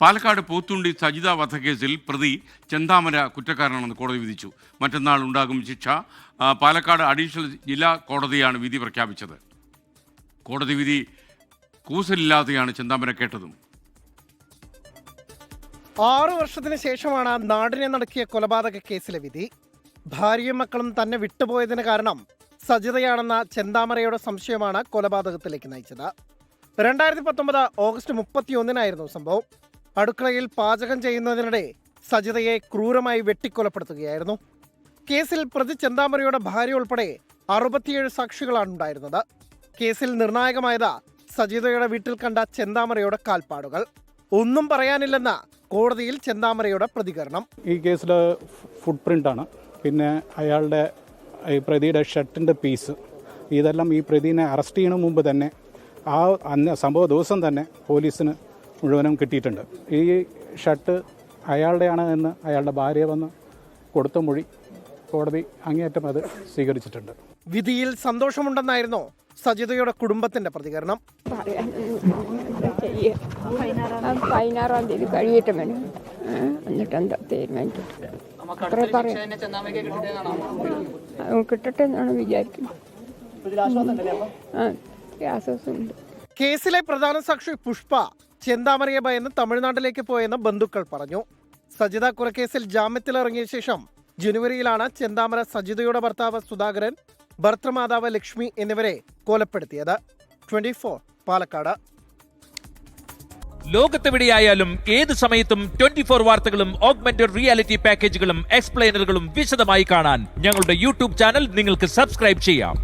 പാലക്കാട് പോത്തുണ്ടി സജിത വധക്കേസിൽ പ്രതി ചെന്താമര കുറ്റക്കാരനാണെന്ന് കോടതി വിധിച്ചു. മറ്റന്നാൾ ഉണ്ടാകും ശിക്ഷ. പാലക്കാട് അഡീഷണൽ ജില്ലാ കോടതിയാണ് വിധി പ്രഖ്യാപിച്ചത്. കോടതി വിധി കൂസലില്ലാതെയാണ് ചെന്താമര കേട്ടതും. 6 വർഷത്തിന് ശേഷമാണ് നാടിനെ നടക്കിയ കൊലപാതക കേസിലെ വിധി. ഭാര്യയും മക്കളും തന്നെ വിട്ടുപോയതിന് കാരണം സജിതയാണെന്ന ചെന്താമരയുടെ സംശയമാണ് കൊലപാതകത്തിലേക്ക് നയിച്ചത്. 2019 ഓഗസ്റ്റ് 31 സംഭവം. അടുക്കളയിൽ പാചകം ചെയ്യുന്നതിനിടെ സജിതയെ ക്രൂരമായി വെട്ടിക്കൊലപ്പെടുത്തുകയായിരുന്നു. കേസിൽ പ്രതി ചെന്താമരയുടെ ഭാര്യ ഉൾപ്പെടെ 67 സാക്ഷികളാണ് ഉണ്ടായിരുന്നത്. കേസിൽ നിർണായകമായത് സജിതയുടെ വീട്ടിൽ കണ്ട ചെന്താമരയുടെ കാൽപ്പാടുകൾ. ഒന്നും പറയാനില്ലെന്ന കോടതിയിൽ ചെന്താമരയുടെ പ്രതികരണം. ഈ കേസിൽ ഫുട് പ്രിൻ്റാണ്, പിന്നെ അയാളുടെ ഈ പ്രതിയുടെ ഷർട്ടിൻ്റെ പീസ്, ഇതെല്ലാം ഈ പ്രതിനെ അറസ്റ്റ് ചെയ്യുന്നതിന് മുമ്പ് തന്നെ സംഭവ ദിവസം തന്നെ പോലീസിന് മുഴുവനും കിട്ടിയിട്ടുണ്ട്. ഈ ഷർട്ട് അയാളുടെയാണ് എന്ന് അയാളുടെ ഭാര്യ വന്ന് കൊടുത്ത മൊഴി കോടതി അങ്ങേയറ്റം അത് സ്വീകരിച്ചിട്ടുണ്ട്. വിധിയിൽ സന്തോഷമുണ്ടെന്നായിരുന്നു സജിതയുടെ കുടുംബത്തിന്റെ പ്രതികരണം. 16-ാം തീയതി കഴിയട്ടെ വേണം, എന്നിട്ട് എന്താ തീരുമാനിക്കട്ടെ, കിട്ടട്ടെ എന്നാണ് വിചാരിക്കുന്നത്. ആശ്വാസമുണ്ട്. കേസിലെ പ്രധാന സാക്ഷി പുഷ്പ ചെന്താമരയെ ഭയന്ന് തമിഴ്നാട്ടിലേക്ക് പോയെന്ന് ബന്ധുക്കൾ പറഞ്ഞു. സജിത കൊലക്കേസിൽ ജാമ്യത്തിലിറങ്ങിയ ശേഷം ജനുവരിയിലാണ് ചെന്താമര സജിതയുടെ ഭർത്താവ് സുധാകരൻ, ഭർത്തൃമാതാവ് ലക്ഷ്മി എന്നിവരെ കൊലപ്പെടുത്തിയത്. 24 പാലക്കാട്. ലോകത്തെവിടെയായാലും ഏത് സമയത്തും 24 വാർത്തകളും ഓഗ്മെന്റഡ് റിയാലിറ്റി പാക്കേജുകളും എക്സ്പ്ലെയിനറുകളും വിശദമായി കാണാൻ ഞങ്ങളുടെ യൂട്യൂബ് ചാനൽ നിങ്ങൾക്ക് സബ്സ്ക്രൈബ് ചെയ്യാം.